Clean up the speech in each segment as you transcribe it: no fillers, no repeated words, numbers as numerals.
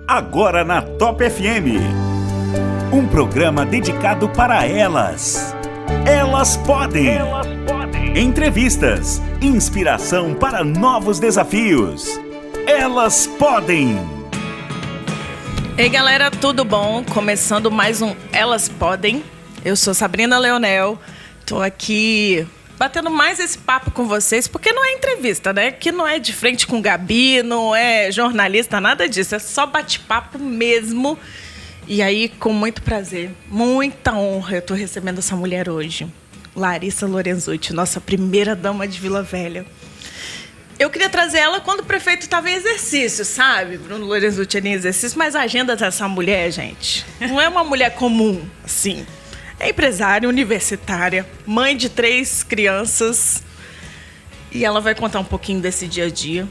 Agora na Top FM. Um programa dedicado para elas. Elas podem. Elas podem. Entrevistas, inspiração para novos desafios. Elas podem. Ei galera, tudo bom? Começando mais um Elas Podem. Eu sou Sabrina Leonel. Tô aqui batendo mais esse papo com vocês, porque não é entrevista, né? Que não é de frente com Gabi, não é jornalista, nada disso. É só bate-papo mesmo. E aí, com muito prazer, muita honra, eu tô recebendo essa mulher hoje. Larissa Lorenzutti, nossa primeira dama de Vila Velha. Eu queria trazer ela quando o prefeito estava em exercício, sabe? Bruno Lorenzutti era em exercício, mas a agenda dessa mulher, gente, não é uma mulher comum, assim. É empresária, universitária, mãe de 3 crianças. E ela vai contar um pouquinho desse dia a dia.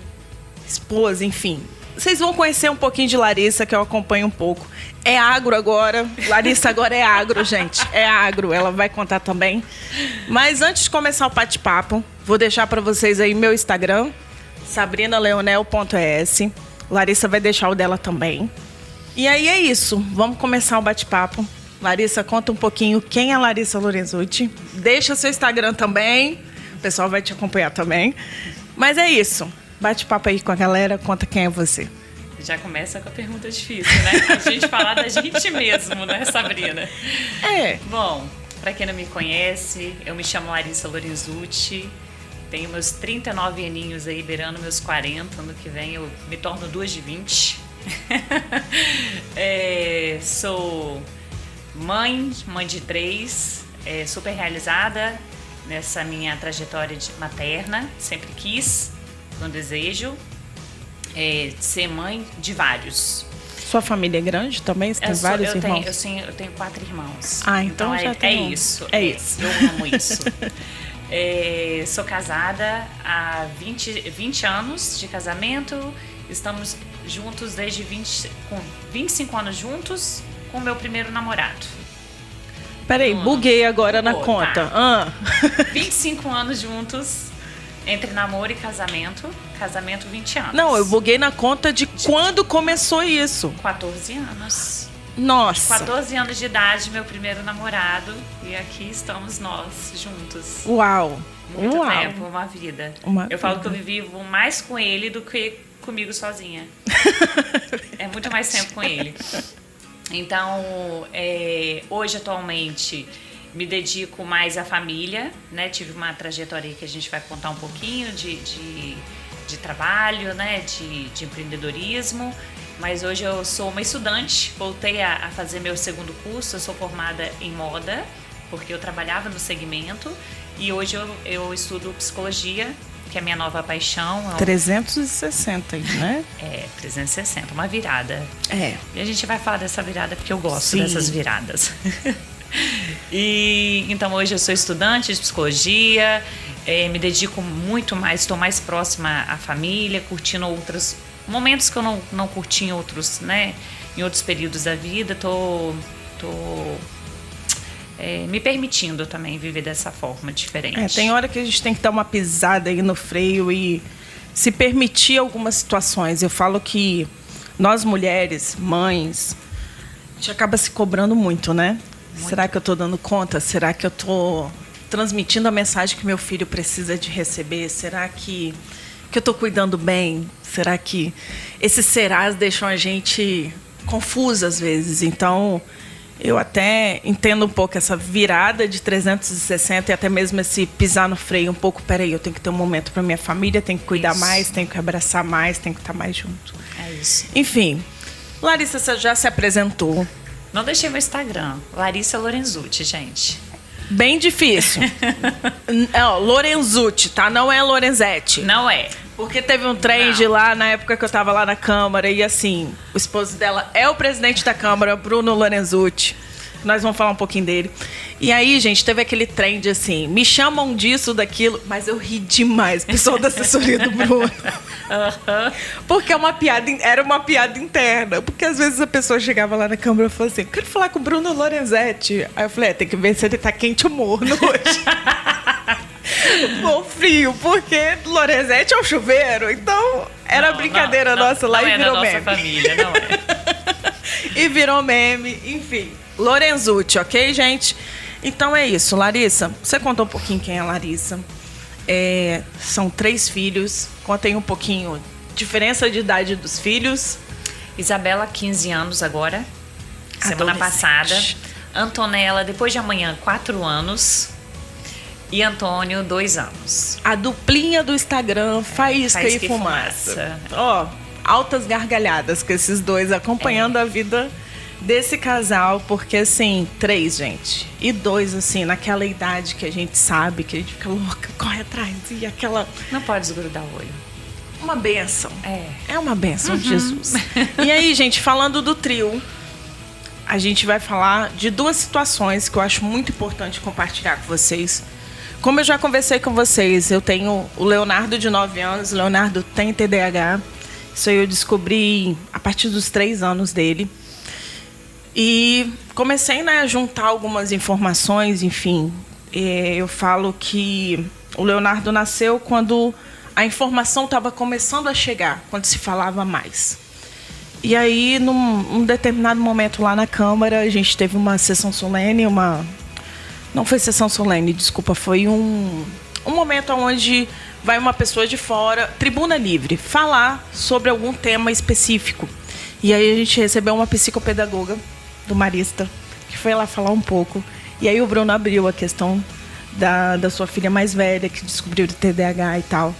Esposa, enfim. Vocês vão conhecer um pouquinho de Larissa, que eu acompanho um pouco. É agro agora. Larissa agora é agro, gente. É agro. Ela vai contar também. Mas antes de começar o bate-papo, vou deixar para vocês aí meu Instagram, sabrinaleonel.es. Larissa vai deixar o dela também. E aí é isso. Vamos começar o bate-papo. Larissa, conta um pouquinho quem é Larissa Lorenzutti. Deixa seu Instagram também. O pessoal vai te acompanhar também. Mas é isso. Bate-papo aí com a galera. Conta quem é você. Já começa com a pergunta difícil, né? A gente falar da gente mesmo, né, Sabrina? É. Bom, para quem não me conhece, eu me chamo Larissa Lorenzutti. Tenho meus 39 aninhos aí, beirando meus 40. Ano que vem eu me torno 2 de 20. Sou mãe de 3, super realizada nessa minha trajetória materna. Sempre quis, um desejo, ser mãe de vários. Sua família é grande também? Você tem vários irmãos? Eu tenho 4 irmãos. Ah, então já tem isso. É isso. Eu amo isso. Sou casada há 20 anos de casamento. Estamos juntos com 25 anos juntos com o meu primeiro namorado. Peraí, buguei agora na conta. Tá. 25 anos juntos, entre namoro e casamento. Casamento, 20 anos. Não, eu buguei na conta de quando começou isso. 14 anos. Nossa. 14 anos de idade, meu primeiro namorado. E aqui estamos nós, juntos. Uau. Muito tempo, uma vida. Eu falo que eu vivo mais com ele do que comigo sozinha. É muito mais tempo com ele. Então, hoje, atualmente, me dedico mais à família, né? Tive uma trajetória aí que a gente vai contar um pouquinho de trabalho, né? De empreendedorismo. Mas hoje eu sou uma estudante, voltei a fazer meu segundo curso. Eu sou formada em moda, porque eu trabalhava no segmento. E hoje eu estudo psicologia, que é a minha nova paixão. 360, né? 360, uma virada. E a gente vai falar dessa virada porque eu gosto dessas viradas. E então hoje eu sou estudante de psicologia, me dedico muito mais, estou mais próxima à família, curtindo outros momentos que eu não curti em outros, né? Em outros períodos da vida, tô me permitindo também viver dessa forma diferente. Tem hora que a gente tem que dar uma pisada aí no freio e se permitir algumas situações. Eu falo que nós mulheres, mães, a gente acaba se cobrando muito, né? Muito. Será que eu estou dando conta? Será que eu estou transmitindo a mensagem que meu filho precisa de receber? Será que eu estou cuidando bem? Será que esses serás deixam a gente confusa às vezes? Então, eu até entendo um pouco essa virada de 360 e até mesmo esse pisar no freio um pouco. Peraí, eu tenho que ter um momento para minha família, tenho que cuidar mais, tenho que abraçar mais, tenho que estar mais junto. É isso. Enfim, Larissa, você já se apresentou. Não deixei meu Instagram, Larissa Lorenzutti, gente. Bem difícil. Lorenzutti, tá? Não é Lorenzetti. Não é. Porque teve um trend lá na época que eu tava lá na Câmara e assim, o esposo dela é o presidente da Câmara, Bruno Lorenzutti. Nós vamos falar um pouquinho dele. E aí, gente, teve aquele trend assim, me chamam disso, daquilo, mas eu ri demais, pessoal da assessoria do Bruno. Porque era uma piada interna. Porque às vezes a pessoa chegava lá na Câmara e falava assim, quero falar com o Bruno Lorenzetti. Aí eu falei, tem que ver se ele tá quente ou morno hoje. Ou frio, porque Lorenzetti é o chuveiro. Então, era brincadeira nossa lá e virou meme. Não é da nossa família, não é. E virou meme, enfim. Lorenzucci, ok, gente? Então é isso, Larissa. Você contou um pouquinho quem é a Larissa. São 3 filhos. Contem um pouquinho. Diferença de idade dos filhos. Isabela, 15 anos agora. Semana passada. Antonella, depois de amanhã, 4 anos. E Antônio, 2 anos. A duplinha do Instagram, Faísca e Fumaça. Ó, altas gargalhadas com esses dois, acompanhando a vida desse casal. Porque, assim, 3, gente. E 2, assim, naquela idade que a gente sabe, que a gente fica louca, corre atrás. E aquela... Não pode desgrudar o olho. Uma bênção. É uma bênção de Jesus. E aí, gente, falando do trio, a gente vai falar de 2 situações que eu acho muito importante compartilhar com vocês. Como eu já conversei com vocês, eu tenho o Leonardo de 9 anos, o Leonardo tem TDAH. Isso aí eu descobri a partir dos 3 anos dele. E comecei, a juntar algumas informações, enfim. Eu falo que o Leonardo nasceu quando a informação estava começando a chegar, quando se falava mais. E aí, num determinado momento lá na Câmara, a gente teve uma sessão solene, Não foi sessão solene, desculpa, foi um momento onde vai uma pessoa de fora, tribuna livre, falar sobre algum tema específico. E aí a gente recebeu uma psicopedagoga do Marista, que foi lá falar um pouco. E aí o Bruno abriu a questão da sua filha mais velha, que descobriu o TDAH e tal.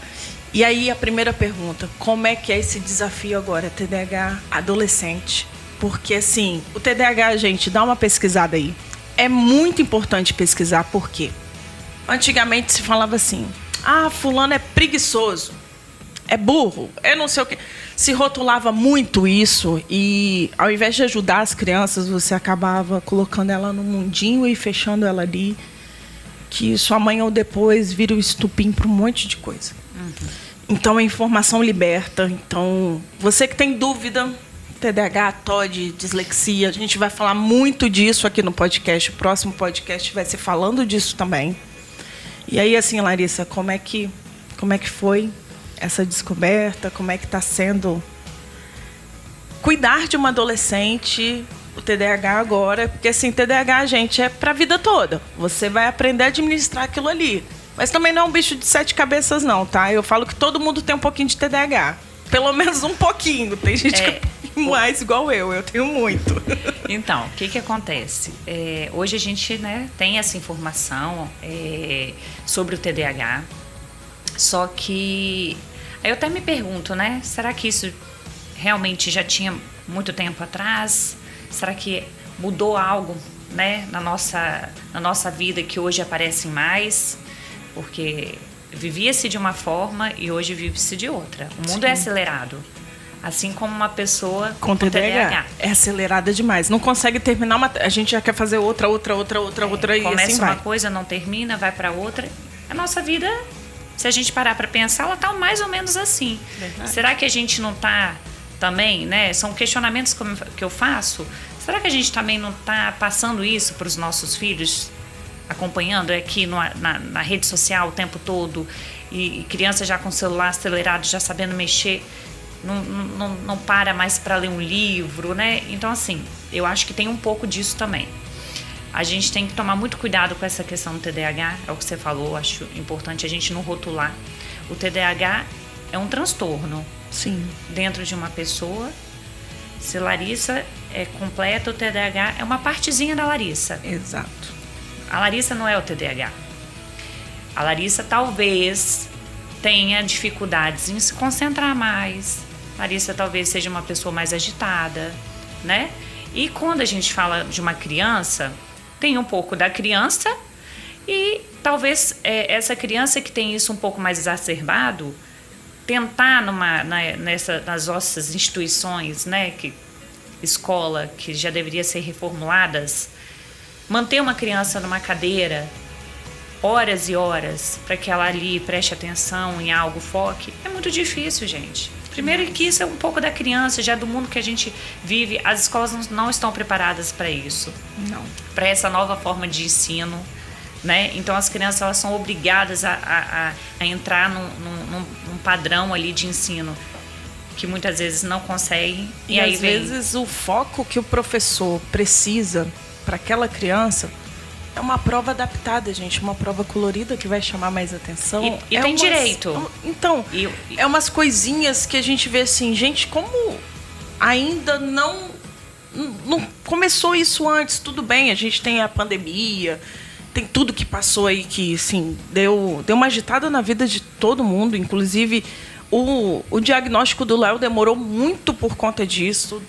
E aí a primeira pergunta, como é que é esse desafio agora, TDAH adolescente? Porque assim, o TDAH, gente, dá uma pesquisada aí. É muito importante pesquisar, por quê? Antigamente se falava assim, fulano é preguiçoso, é burro, é não sei o quê. Se rotulava muito isso e ao invés de ajudar as crianças, você acabava colocando ela no mundinho e fechando ela ali, que isso amanhã ou depois vira o estupim para um monte de coisa. Então, a informação liberta. Então, você que tem dúvida, TDAH, TOD, dislexia, a gente vai falar muito disso aqui no podcast. O próximo podcast vai ser falando disso também. E aí, assim, Larissa, como é que foi essa descoberta? Como é que está sendo cuidar de uma adolescente, o TDAH agora? Porque, assim, TDAH, gente, é para a vida toda. Você vai aprender a administrar aquilo ali. Mas também não é um bicho de 7 cabeças, não, tá? Eu falo que todo mundo tem um pouquinho de TDAH. Pelo menos um pouquinho. Tem gente que é mais igual eu tenho muito. Então, o que acontece? Hoje a gente, tem essa informação sobre o TDAH. Só que aí eu até me pergunto, será que isso realmente já tinha muito tempo atrás? Será que mudou algo, na nossa vida que hoje aparece mais? Porque vivia-se de uma forma e hoje vive-se de outra. O mundo é acelerado. Assim como uma pessoa com TDAH. É acelerada demais. Não consegue terminar uma... A gente já quer fazer outra e começa assim vai. Uma coisa, não termina, vai para outra. A nossa vida, se a gente parar para pensar, ela está mais ou menos assim. Verdade. Será que a gente não está também, São questionamentos que eu faço. Será que a gente também não está passando isso para os nossos filhos? Acompanhando aqui na rede social o tempo todo e criança já com o celular acelerado, já sabendo mexer, não para mais para ler um livro, Então, assim, eu acho que tem um pouco disso também. A gente tem que tomar muito cuidado com essa questão do TDAH, é o que você falou, acho importante a gente não rotular. O TDAH é um transtorno. Sim. Dentro de uma pessoa. Se Larissa é completa, o TDAH é uma partezinha da Larissa. Exato. A Larissa não é o TDAH. A Larissa talvez tenha dificuldades em se concentrar mais. A Larissa talvez seja uma pessoa mais agitada, E quando a gente fala de uma criança, tem um pouco da criança e talvez essa criança que tem isso um pouco mais exacerbado, tentar nas nossas instituições, escola, que já deveria ser reformuladas, manter uma criança numa cadeira horas e horas para que ela ali preste atenção em algo, foque, é muito difícil, gente. Primeiro que isso é um pouco da criança, já do mundo que a gente vive, as escolas não estão preparadas para isso. Não. Para essa nova forma de ensino, Então as crianças elas são obrigadas a entrar num padrão ali de ensino. que muitas vezes não conseguem. E aí às vezes o foco que o professor precisa para aquela criança é uma prova adaptada, gente. Uma prova colorida que vai chamar mais atenção. E tem direito. Então, é umas coisinhas que a gente vê assim, gente, como ainda não começou isso antes. Tudo bem, a gente tem a pandemia, tem tudo que passou aí que, assim, deu uma agitada na vida de todo mundo. Inclusive, o diagnóstico do Léo demorou muito por conta disso,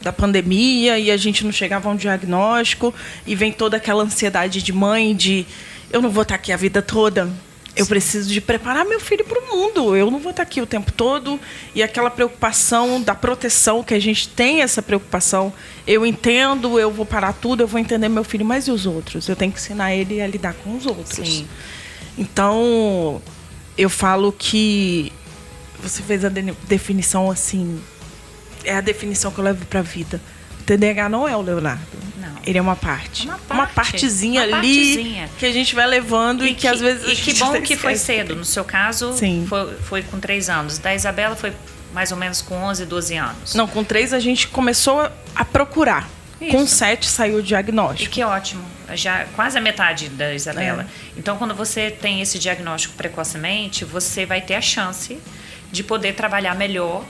da pandemia, e a gente não chegava a um diagnóstico, e vem toda aquela ansiedade de mãe, de eu não vou estar aqui a vida toda, eu preciso de preparar meu filho para o mundo, eu não vou estar aqui o tempo todo, e aquela preocupação da proteção, que a gente tem essa preocupação, eu entendo, eu vou parar tudo, eu vou entender meu filho, mas e os outros? Eu tenho que ensinar ele a lidar com os outros. Sim. Então, eu falo que você fez a definição assim, é a definição que eu levo para a vida. O TDAH não é o Leonardo. Não. Ele é uma parte. Uma partezinha ali que a gente vai levando e que às vezes... E que bom que foi cedo. No seu caso, foi com 3 anos. Da Isabela foi mais ou menos com 11, 12 anos. Não, com 3 a gente começou a procurar. Isso. Com 7 saiu o diagnóstico. E que ótimo. Já quase a metade da Isabela. Então, quando você tem esse diagnóstico precocemente, você vai ter a chance de poder trabalhar melhor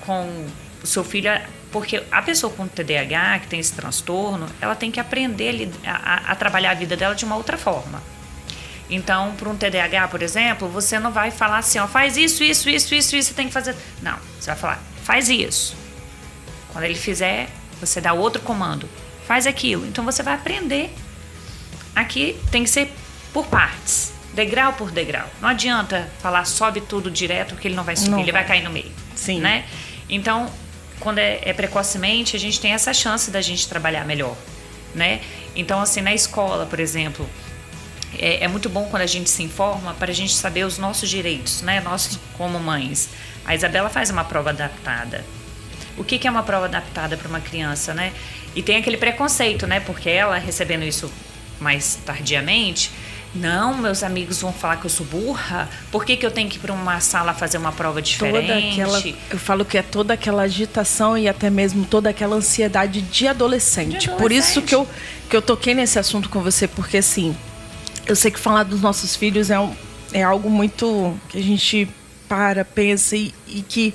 com o seu filho, porque a pessoa com TDAH, que tem esse transtorno, ela tem que aprender a trabalhar a vida dela de uma outra forma. Então, para um TDAH, por exemplo, você não vai falar assim, ó, faz isso, você tem que fazer. Não, você vai falar, faz isso. Quando ele fizer, você dá outro comando, faz aquilo. Então, você vai aprender. Aqui tem que ser por partes, degrau por degrau. Não adianta falar sobe tudo direto, porque ele não vai subir, ele vai cair no meio. Sim. Né? Então, quando é precocemente, a gente tem essa chance da gente trabalhar melhor, né? Então, assim, na escola, por exemplo, é muito bom quando a gente se informa para a gente saber os nossos direitos, né? Nós, como mães. A Isabela faz uma prova adaptada. O que é uma prova adaptada para uma criança, né? E tem aquele preconceito, né? Porque ela, recebendo isso mais tardiamente... Não, meus amigos vão falar que eu sou burra. Por que eu tenho que ir para uma sala fazer uma prova diferente? Eu falo que é toda aquela agitação e até mesmo toda aquela ansiedade de adolescente. Por isso que eu toquei nesse assunto com você, porque assim, eu sei que falar dos nossos filhos é algo muito que a gente pensa e que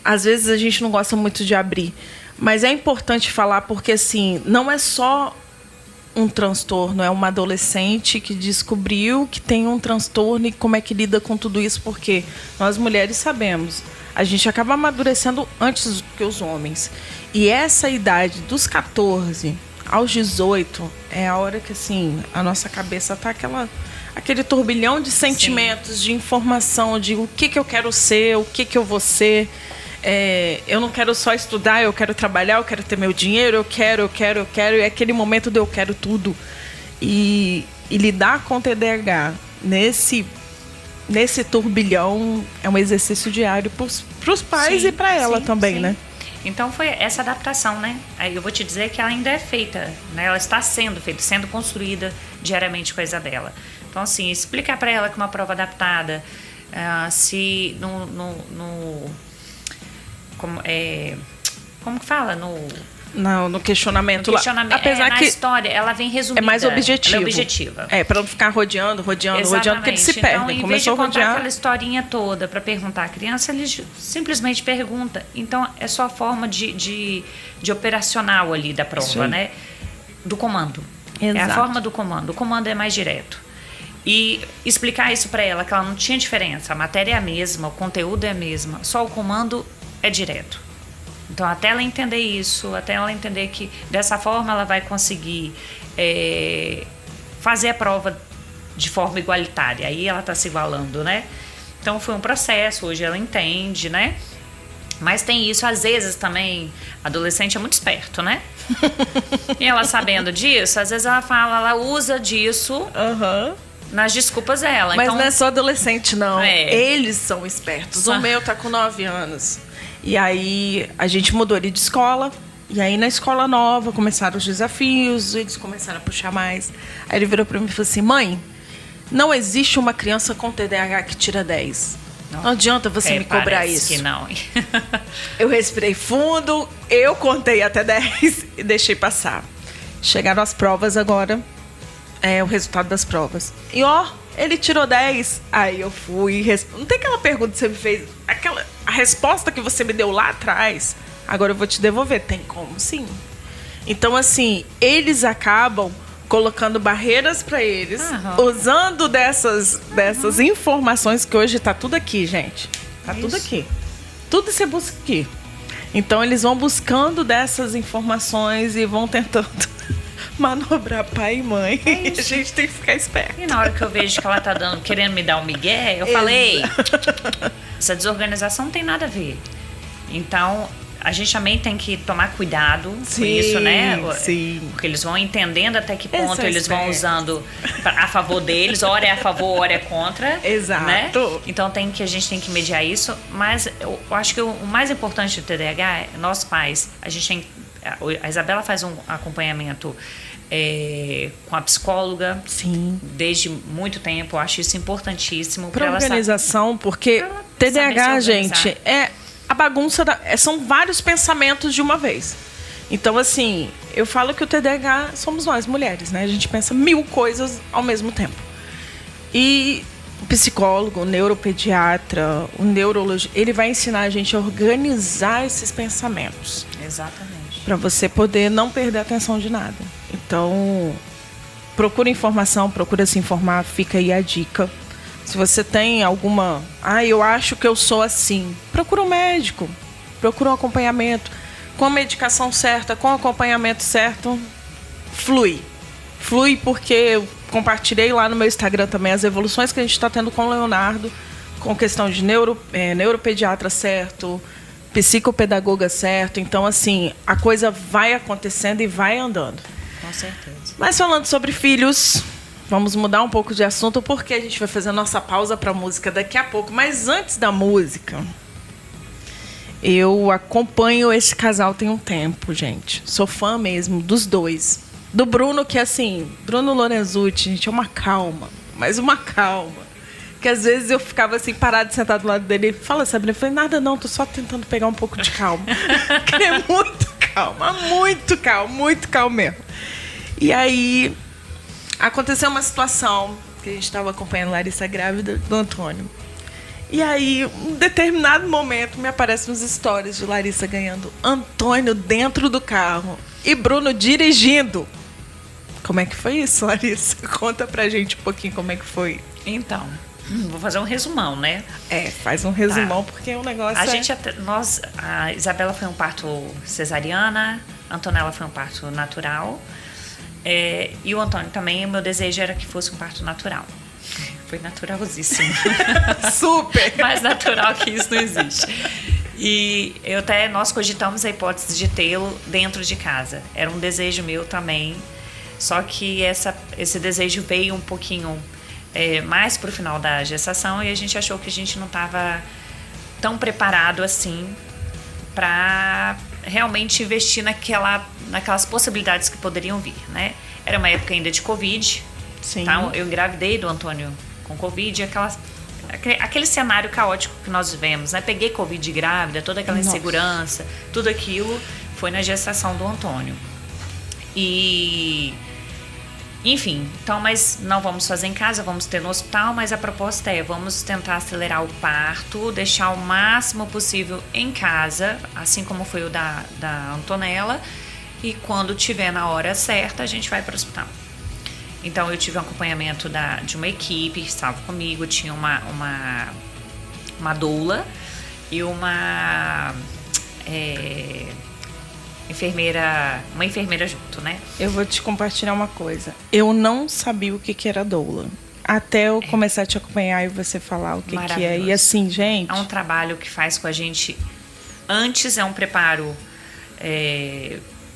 às vezes a gente não gosta muito de abrir. Mas é importante falar porque assim, não é só um transtorno, é uma adolescente que descobriu que tem um transtorno e como é que lida com tudo isso, porque nós mulheres sabemos, a gente acaba amadurecendo antes que os homens. E essa idade dos 14 aos 18 é a hora que assim, a nossa cabeça tá aquele turbilhão de sentimentos, de informação, de o que eu quero ser, o que eu vou ser. Eu não quero só estudar, eu quero trabalhar, eu quero ter meu dinheiro, eu quero. E é aquele momento de eu quero tudo. E lidar com o TDAH nesse turbilhão é um exercício diário para os pais e para ela também, né? Então foi essa adaptação, né? Aí eu vou te dizer que ela ainda é feita, né? Ela está sendo feita, sendo construída diariamente com a Isabela. Então, assim, explicar para ela que uma prova adaptada, se como que fala? No questionamento lá. Apesar que na história, ela vem resumida. É mais objetivo. Ela é objetiva. Para não ficar rodeando, porque eles se perdem. Então, em vez de contar aquela historinha toda para perguntar à criança, ele simplesmente pergunta. Então, é só a forma de operacional ali da prova, né? Do comando. Exato. É a forma do comando. O comando é mais direto. E explicar isso para ela, que ela não tinha diferença. A matéria é a mesma, o conteúdo é a mesma. Só o comando é direto. Então, até ela entender isso, até ela entender que dessa forma ela vai conseguir fazer a prova de forma igualitária. Aí ela está se igualando, né? Então, foi um processo, hoje ela entende, né? Mas tem isso, às vezes também, adolescente é muito esperto, né? E ela sabendo disso, às vezes ela usa disso... nas desculpas dela. Mas então, não é só adolescente, não. Eles são espertos. O meu tá com 9 anos. E aí, a gente mudou ele de escola. E aí, na escola nova, começaram os desafios. Eles começaram a puxar mais. Aí ele virou pra mim e falou assim, mãe, não existe uma criança com TDAH que tira 10. Não adianta você me cobrar isso. Que não. Eu respirei fundo, eu contei até 10 e deixei passar. Chegaram as provas agora, o resultado das provas. E ele tirou 10. Aí eu fui. Não tem aquela pergunta que você me fez, a resposta que você me deu lá atrás, agora eu vou te devolver. Tem como? Sim. Então, assim, eles acabam colocando barreiras para eles, usando dessas informações que hoje tá tudo aqui, gente. Tá tudo aqui. Tudo você busca aqui. Então, eles vão buscando dessas informações e vão tentando manobrar pai e mãe. E a gente tem que ficar esperto. E na hora que eu vejo que ela tá querendo me dar um migué, eu falei, essa desorganização não tem nada a ver. Então, a gente também tem que tomar cuidado com isso, né? Sim. Porque eles vão entendendo até que ponto eles vão usando a favor deles. Ora é a favor, ora é contra. Exato. Né? Então a gente tem que mediar isso. Mas eu acho que o mais importante do TDAH é nós pais. A Isabela faz um acompanhamento com a psicóloga. Sim. Desde muito tempo. Eu acho isso importantíssimo. Para organização, porque TDAH, gente, a bagunça são vários pensamentos de uma vez. Então, assim, eu falo que o TDAH somos nós, mulheres, né? A gente pensa 1000 coisas ao mesmo tempo. E o psicólogo, o neuropediatra, o neurologista, ele vai ensinar a gente a organizar esses pensamentos. Exatamente. Para você poder não perder a atenção de nada. Então, procura informação, procura se informar, fica aí a dica. Se você tem alguma... eu acho que eu sou assim. Procura um médico. Procura um acompanhamento. Com a medicação certa, com o acompanhamento certo, flui. Flui porque eu compartilhei lá no meu Instagram também as evoluções que a gente está tendo com o Leonardo, com questão de neuropediatra certo, psicopedagoga certo. Então, assim, a coisa vai acontecendo e vai andando. Com certeza. Mas falando sobre filhos... Vamos mudar um pouco de assunto, porque a gente vai fazer a nossa pausa para a música daqui a pouco. Mas antes da música, eu acompanho esse casal tem um tempo, gente. Sou fã mesmo dos dois. Do Bruno, que assim, Bruno Lorenzucci, gente, é uma calma. Mas uma calma. Que às vezes eu ficava assim, parada, sentada do lado dele. Ele fala, Sabrina, eu falei, nada não, tô só tentando pegar um pouco de calma. Porque ele é muito calmo mesmo. E aí... Aconteceu uma situação que a gente estava acompanhando a Larissa grávida do Antônio. E aí, um determinado momento, me aparece nos stories de Larissa ganhando Antônio dentro do carro e Bruno dirigindo. Como é que foi isso, Larissa? Conta pra gente um pouquinho como é que foi. Então, vou fazer um resumão, né? Faz um resumão, porque o negócio a Isabela foi um parto cesariana, a Antonella foi um parto natural. E o Antônio também, o meu desejo era que fosse um parto natural. Foi naturalzíssimo. Super! Mais natural que isso não existe. E nós cogitamos a hipótese de tê-lo dentro de casa. Era um desejo meu também. Só que esse desejo veio um pouquinho mais pro final da gestação e a gente achou que a gente não estava tão preparado assim para realmente investir naquelas possibilidades que poderiam vir, né? Era uma época ainda de Covid. Sim. Tá? Eu engravidei do Antônio com Covid, aquele cenário caótico que nós vivemos, né? Peguei Covid grávida, toda aquela insegurança, tudo aquilo foi na gestação do Antônio. Enfim, então, mas não vamos fazer em casa, vamos ter no hospital, mas a proposta vamos tentar acelerar o parto, deixar o máximo possível em casa, assim como foi o da Antonella, e quando tiver na hora certa, a gente vai para o hospital. Então, eu tive um acompanhamento de uma equipe que estava comigo, tinha uma doula e uma enfermeira junto, né? Eu vou te compartilhar uma coisa. Eu não sabia o que era doula. Até eu começar a te acompanhar e você falar o que é. E assim, gente... É um trabalho que faz com a gente... Antes é um preparo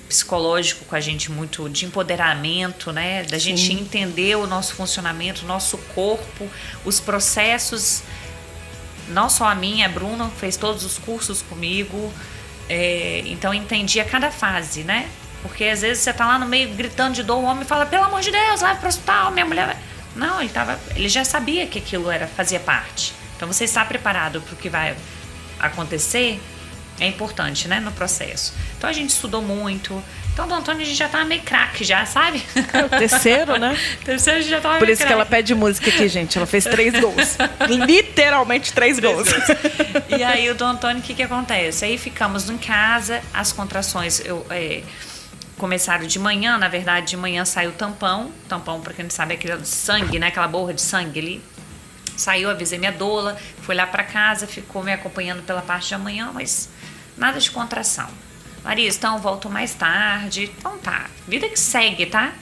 psicológico com a gente, muito de empoderamento, né? Da gente entender o nosso funcionamento, o nosso corpo, os processos. Não só a minha, a Bruna fez todos os cursos comigo. Então eu entendi a cada fase, né? Porque às vezes você tá lá no meio gritando de dor, o homem fala, pelo amor de Deus, vai pro hospital, minha mulher vai... Não, ele já sabia que aquilo fazia parte. Então, você estar preparado para o que vai acontecer é importante, né, no processo. Então, a gente estudou muito. Então, do Antônio, a gente já tava meio craque já, sabe? É o terceiro, né? Terceiro, a gente já tava Por meio isso craque. que ela pede música aqui, gente. Ela fez 3 gols. Literalmente 3 gols. E aí, o do Antônio, o que acontece? Aí, ficamos em casa, as contrações começaram de manhã. Na verdade, de manhã saiu o tampão. Tampão, pra quem não sabe, é aquele sangue, né? Aquela borra de sangue ali. Saiu, avisei minha doula, fui lá pra casa, ficou me acompanhando pela parte da manhã, mas nada de contração. Larissa, então volto mais tarde. Então tá, vida que segue, tá?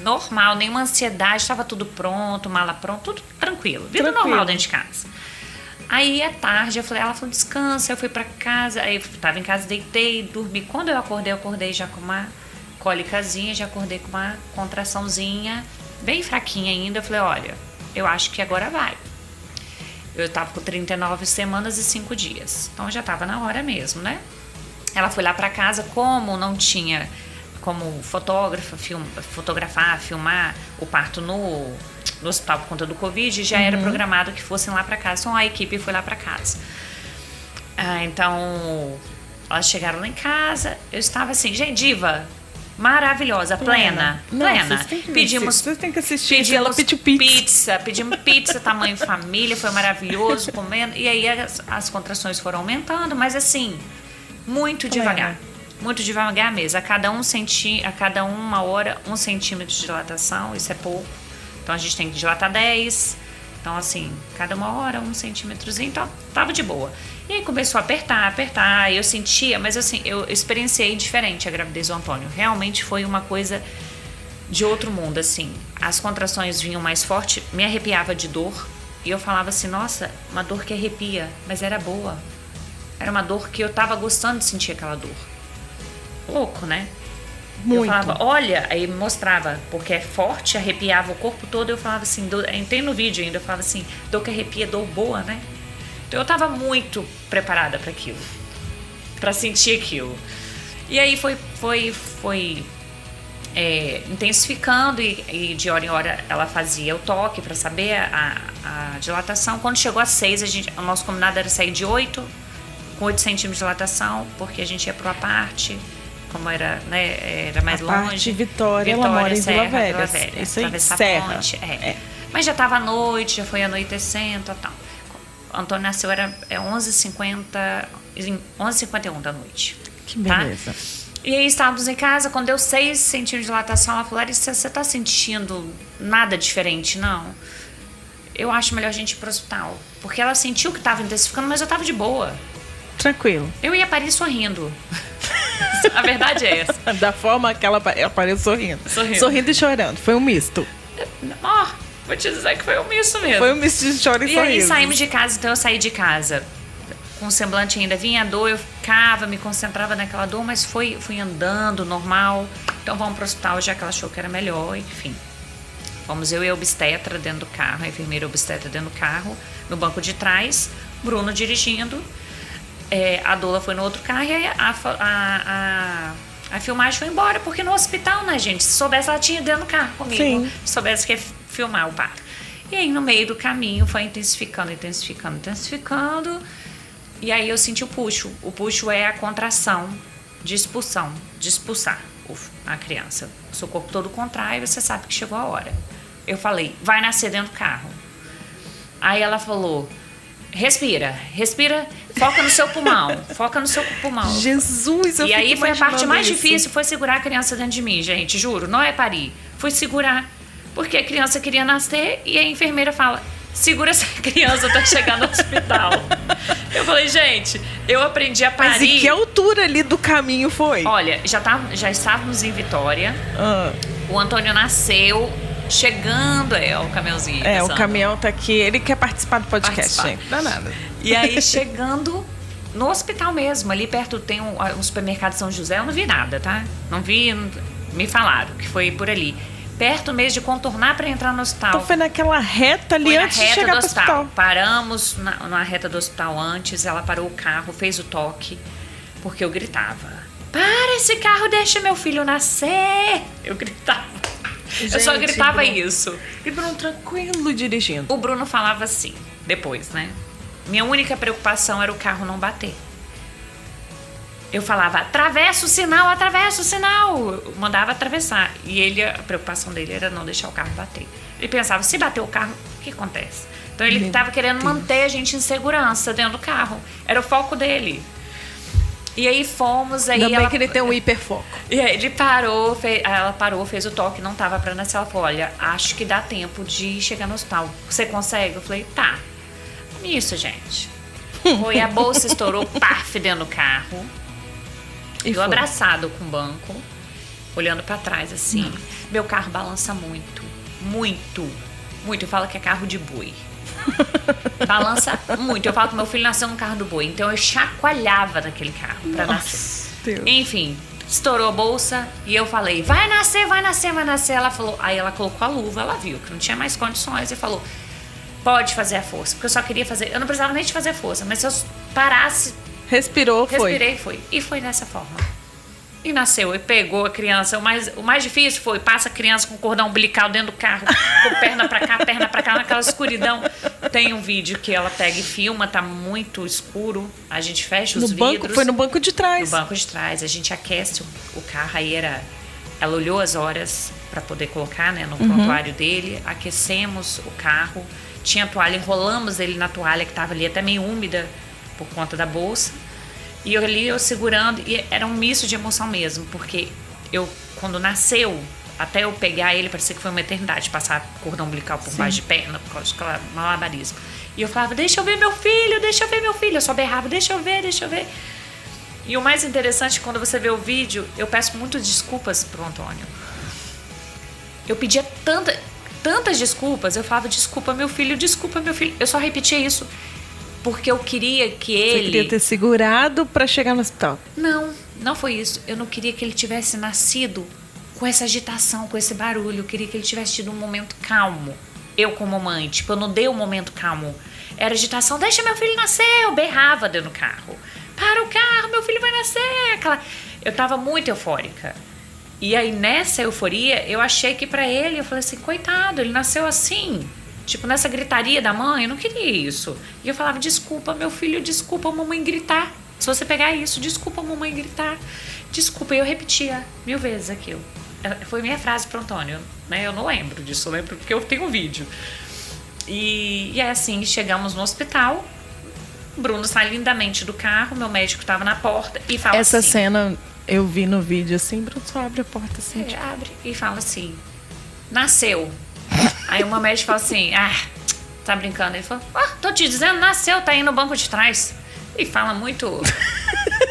Normal, nenhuma ansiedade, estava tudo pronto, mala pronta, tudo tranquilo. Vida normal dentro de casa. Aí à tarde, ela falou, descansa, eu fui pra casa, aí eu tava em casa, deitei, dormi. Quando eu acordei já com uma cólicazinha, já acordei com uma contraçãozinha, bem fraquinha ainda. Eu falei, olha, eu acho que agora vai. Eu tava com 39 semanas e 5 dias, então já tava na hora mesmo, né? Ela foi lá para casa, como não tinha como fotografar, filmar o parto no hospital por conta do Covid, já era programado que fossem lá para casa. Então a equipe foi lá para casa. Então elas chegaram lá em casa, eu estava assim, gente, diva, maravilhosa, plena. Pedimos, vocês têm que assistir. Ela pediu pizza. Pedimos pizza, tamanho família, foi maravilhoso, comendo. E aí as contrações foram aumentando, mas assim, muito devagar. Muito devagar mesmo. A cada 1 hora, 1 centímetro de dilatação, isso é pouco. Então a gente tem que dilatar 10. Então, assim, cada 1 hora, 1 centímetrozinho, então tava de boa. E aí começou a apertar, eu sentia, mas assim, eu experienciei diferente a gravidez do Antônio. Realmente foi uma coisa de outro mundo, assim. As contrações vinham mais forte, me arrepiava de dor. E eu falava assim, nossa, uma dor que arrepia, mas era boa. Era uma dor que eu tava gostando de sentir aquela dor. Louco, né? Muito. Eu falava, olha, aí mostrava, porque é forte, arrepiava o corpo todo. Eu falava assim, tem no vídeo ainda, eu falava assim, dor que arrepia, dor boa, né? Então eu tava muito preparada para aquilo, para sentir aquilo. E aí foi intensificando e de hora em hora ela fazia o toque para saber a dilatação. Quando chegou a 6, o nosso combinado era sair de 8, com 8 centímetros de dilatação, porque a gente ia para uma parte, como era, né, era mais longe. Parte Vitória, ela mora em Vila Velha. Isso aí, Serra. Mas já estava à noite, já foi anoitecendo e tal. O Antônio nasceu, era 11h51 da noite. Que beleza. Tá? E aí estávamos em casa, quando deu 6 centímetros de dilatação, ela falou, Larissa, você está sentindo nada diferente, não? Eu acho melhor a gente ir para o hospital. Porque ela sentiu que estava intensificando, mas eu estava de boa. Tranquilo. Eu ia parir sorrindo. A verdade é essa. Da forma que ela pariu sorrindo. Sorrindo e chorando. Foi um misto. Vou te dizer que foi um misto mesmo. Foi um misto de choro e sorriso. E aí saímos de casa, então eu saí de casa com o semblante ainda, vinha a dor, eu ficava, me concentrava naquela dor, mas fui andando normal. Então vamos pro hospital, já que ela achou que era melhor, enfim. Fomos eu e a obstetra dentro do carro, a enfermeira obstetra dentro do carro, no banco de trás, Bruno dirigindo, a doula foi no outro carro e a filmagem foi embora, porque no hospital, né, gente? Se soubesse, ela tinha dentro do carro comigo. Sim. Se soubesse que ia filmar o parto. E aí, no meio do caminho, foi intensificando. E aí, eu senti o puxo. O puxo é a contração de expulsar a criança. O seu corpo todo contrai e você sabe que chegou a hora. Eu falei, vai nascer dentro do carro. Aí ela falou, respira, foca no seu pulmão. Jesus, eu E aí foi a parte mais isso. difícil, foi segurar a criança dentro de mim, gente, juro, não é parir. Foi segurar, porque a criança queria nascer e a enfermeira fala, segura essa criança até chegar no hospital. Eu falei, gente, eu aprendi a parir. Mas e que altura ali do caminho foi? Olha, já estávamos em Vitória, o Antônio nasceu, chegando, o caminhãozinho. O caminhão tá aqui, ele quer participar do podcast, gente. Não dá nada. E aí, chegando no hospital mesmo, ali perto tem um supermercado São José, eu não vi nada, tá? Não vi, me falaram que foi por ali. Perto mesmo de contornar para entrar no hospital. Então foi naquela reta ali antes de chegar pro hospital. Paramos na reta do hospital antes, ela parou o carro, fez o toque, porque eu gritava, para esse carro, deixa meu filho nascer! Eu gritava. Eu só gritava isso. E Bruno tranquilo dirigindo. O Bruno falava assim, depois, né? Minha única preocupação era o carro não bater. Eu falava, atravessa o sinal. Eu mandava atravessar. E a preocupação dele era não deixar o carro bater. Ele pensava, se bater o carro, o que acontece? Então ele estava querendo manter a gente em segurança dentro do carro. Era o foco dele. E aí fomos, aí Ainda bem que ele tem um hiperfoco. E aí ele parou, ela parou, fez o toque, não tava pra nascer. Ela falou, olha, acho que dá tempo de chegar no hospital. Você consegue? Eu falei, tá. Isso, gente. Foi, a bolsa estourou, paf, dentro do carro. Eu abraçado com o banco, olhando pra trás, assim. Meu carro balança muito, muito, muito. Eu falo que é carro de boi. Balança muito. Eu falo que meu filho nasceu no carro do boi. Então eu chacoalhava naquele carro pra nascer. Deus. Enfim, estourou a bolsa e eu falei, vai nascer. Ela falou, aí ela colocou a luva, ela viu que não tinha mais condições e falou, pode fazer a força. Porque eu só queria fazer, eu não precisava nem de fazer força, mas se eu parasse... Respirei, foi. E foi dessa forma. E nasceu, e pegou a criança. O mais difícil foi, passa a criança com cordão umbilical dentro do carro, com perna pra cá, naquela escuridão. Tem um vídeo que ela pega e filma, tá muito escuro. A gente fecha os vidros. Foi no banco de trás. No banco de trás. A gente aquece o carro, aí ela olhou as horas pra poder colocar, né, no prontuário dele. Aquecemos o carro. Tinha toalha, enrolamos ele na toalha que tava ali até meio úmida por conta da bolsa. E eu segurando, e era um misto de emoção mesmo, porque quando nasceu, até eu pegar ele, parecia que foi uma eternidade, passar cordão umbilical por baixo de perna, por causa daquela malabarismo. E eu falava, deixa eu ver meu filho. Eu só berrava, deixa eu ver. E o mais interessante, quando você vê o vídeo, eu peço muitas desculpas pro Antônio. Eu pedia tantas desculpas, eu falava, desculpa meu filho. Eu só repetia isso. Porque eu queria que ele... Você queria ter segurado pra chegar no hospital? Não foi isso. Eu não queria que ele tivesse nascido com essa agitação, com esse barulho. Eu queria que ele tivesse tido um momento calmo. Eu como mãe, eu não dei um momento calmo. Era agitação, deixa meu filho nascer. Eu berrava dentro do carro. Para o carro, meu filho vai nascer. Eu tava muito eufórica. E aí nessa euforia, eu achei que pra ele, eu falei assim, coitado, ele nasceu assim... nessa gritaria da mãe, eu não queria isso. E eu falava, desculpa, meu filho, desculpa a mamãe gritar. Se você pegar isso, desculpa a mamãe gritar. Desculpa, e eu repetia 1000 vezes aquilo. Foi minha frase pro Antônio, né? Eu não lembro disso, eu lembro porque eu tenho um vídeo. E é assim, chegamos no hospital. Bruno sai lindamente do carro, meu médico estava na porta e fala Essa assim... cena eu vi no vídeo assim, Bruno só abre a porta assim. Abre e fala assim, nasceu. Aí uma médica fala assim, tá brincando? Ele falou, tô te dizendo, nasceu, tá aí no banco de trás. E fala muito,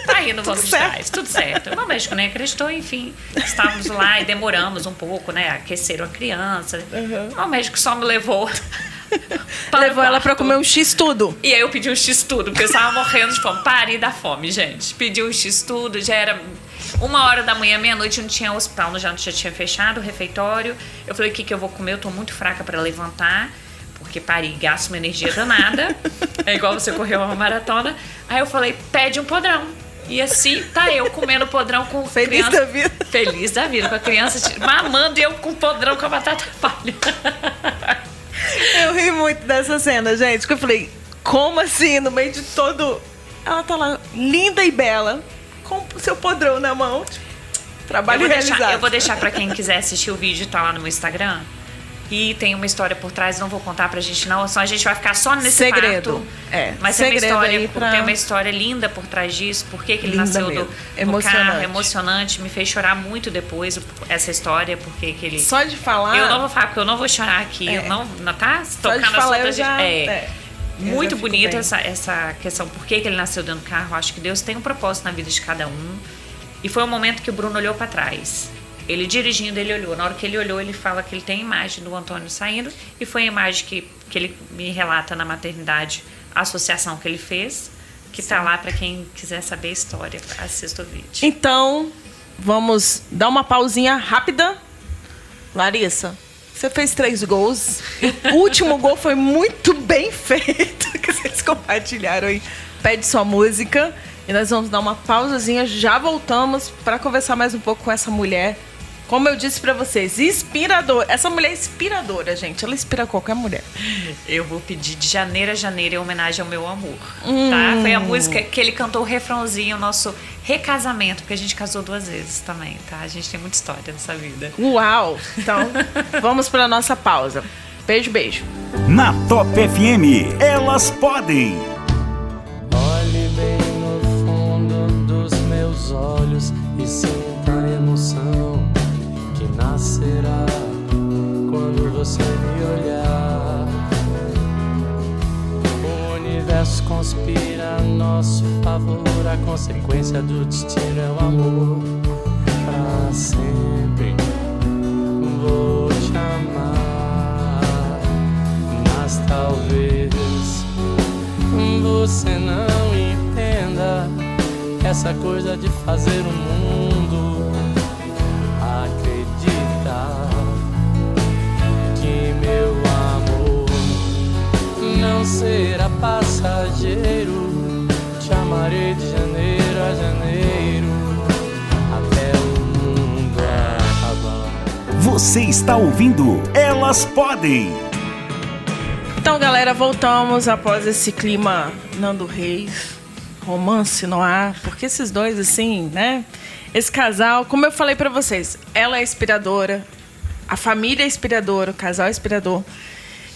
tá aí no banco de trás, tudo certo. O médico nem acreditou, enfim, estávamos lá e demoramos um pouco, né, aqueceram a criança. O médico só me levou Levou ela pra comer um X-tudo. E aí eu pedi um X-tudo, porque eu estava morrendo de fome. Parei da fome, gente. Pedi um X-tudo, já era 1h da manhã, meia-noite, não tinha hospital, já tinha fechado o refeitório. Eu falei, o que eu vou comer? Eu tô muito fraca pra levantar, porque parei, gasto uma energia danada. É igual você correr uma maratona. Aí eu falei, pede um podrão. E assim, tá eu comendo podrão com Feliz criança. da vida. Feliz da vida, com a criança mamando e eu com podrão com a batata palha. Eu ri muito dessa cena, gente. Porque eu falei, como assim? No meio de todo... Ela tá lá, linda e bela, com o seu podrão na mão. Trabalho realizado. Eu vou deixar pra quem quiser assistir o vídeo, tá lá no meu Instagram. E tem uma história por trás, não vou contar pra gente não, só a gente vai ficar só nesse segredo. parto. É, mas segredo tem uma história linda por trás disso, por que ele linda nasceu mesmo. do carro, emocionante, me fez chorar muito depois essa história, porque que ele... Só de falar... Eu não vou falar, porque eu não vou chorar aqui, eu não tá? Só de falar eu já... Muito bonita essa questão, por que ele nasceu dentro do carro. Acho que Deus tem um propósito na vida de cada um. E foi um momento que o Bruno olhou pra trás. Ele dirigindo, ele olhou. Na hora que ele olhou, ele fala que ele tem a imagem do Antônio saindo. E foi a imagem que ele me relata na maternidade, a associação que ele fez, que tá lá para quem quiser saber a história. Assista o vídeo. Então, vamos dar uma pausinha rápida. Larissa, você fez 3 gols. O último gol foi muito bem feito, que vocês compartilharam aí. Pede sua música. E nós vamos dar uma pausazinha. Já voltamos para conversar mais um pouco com essa mulher como eu disse pra vocês, inspiradora. Essa mulher é inspiradora, gente. Ela inspira qualquer mulher. Eu vou pedir De Janeiro a Janeiro em homenagem ao meu amor, tá? Foi a música que ele cantou o refrãozinho, o nosso recasamento, porque a gente casou 2 vezes também, tá? A gente tem muita história nessa vida. Uau! Então, vamos pra nossa pausa. Beijo, beijo. Na Top FM, Elas Podem. Olhe bem no fundo dos meus olhos e sinta a emoção que nascerá quando você me olhar. O universo conspira a nosso favor, a consequência do destino é o amor. Pra sempre vou te amar, mas talvez você não entenda essa coisa de fazer o mundo acreditar que meu amor não será passageiro. Te amarei de janeiro a janeiro até o mundo acabar. Você está ouvindo Elas Podem. Então, galera, voltamos após esse clima Nando Reis, romance no ar, porque esses dois, assim, né? Esse casal, como eu falei pra vocês, ela é inspiradora, a família é inspiradora, o casal é inspirador.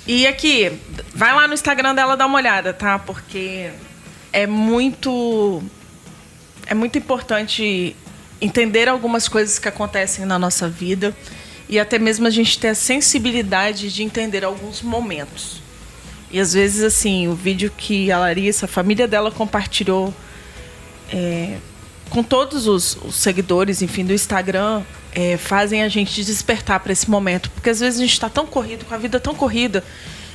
E aqui, vai lá no Instagram dela dar uma olhada, tá? Porque é muito importante entender algumas coisas que acontecem na nossa vida e até mesmo a gente ter a sensibilidade de entender alguns momentos. E às vezes, assim, o vídeo que a Larissa, a família dela compartilhou com todos os seguidores, enfim, do Instagram, fazem a gente despertar para esse momento. Porque às vezes a gente está tão corrido, com a vida tão corrida,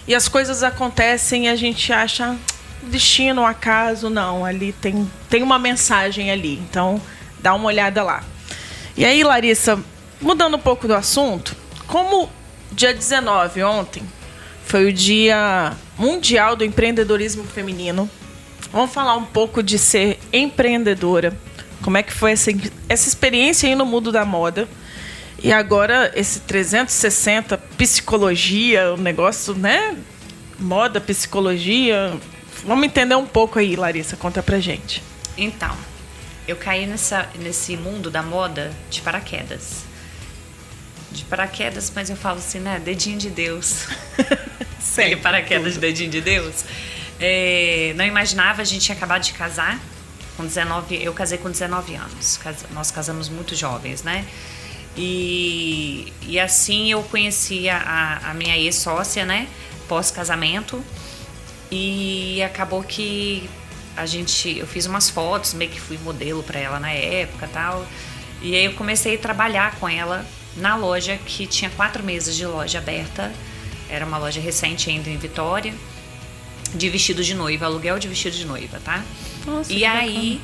e as coisas acontecem e a gente acha destino, acaso, não. Ali tem uma mensagem ali. Então, dá uma olhada lá. E aí, Larissa, mudando um pouco do assunto, como dia 19, ontem, foi o Dia Mundial do Empreendedorismo Feminino. Vamos falar um pouco de ser empreendedora. Como é que foi essa experiência aí no mundo da moda. E agora, esse 360, psicologia, o negócio, né? Moda, psicologia. Vamos entender um pouco aí, Larissa. Conta pra gente. Então, eu caí nesse mundo da moda de paraquedas. Mas eu falo assim, né? Dedinho de Deus. Aquele paraquedas de dedinho de Deus. Não imaginava, a gente tinha acabado de casar. Eu casei com 19 anos. Nós casamos muito jovens, né? E assim eu conheci a minha ex-sócia, né? Pós-casamento. E acabou que eu fiz umas fotos, meio que fui modelo para ela na época e tal. E aí eu comecei a trabalhar com ela na loja, que tinha 4 meses de loja aberta. Era uma loja recente ainda em Vitória, de vestido de noiva, aluguel de vestido de noiva, tá? Nossa, e aí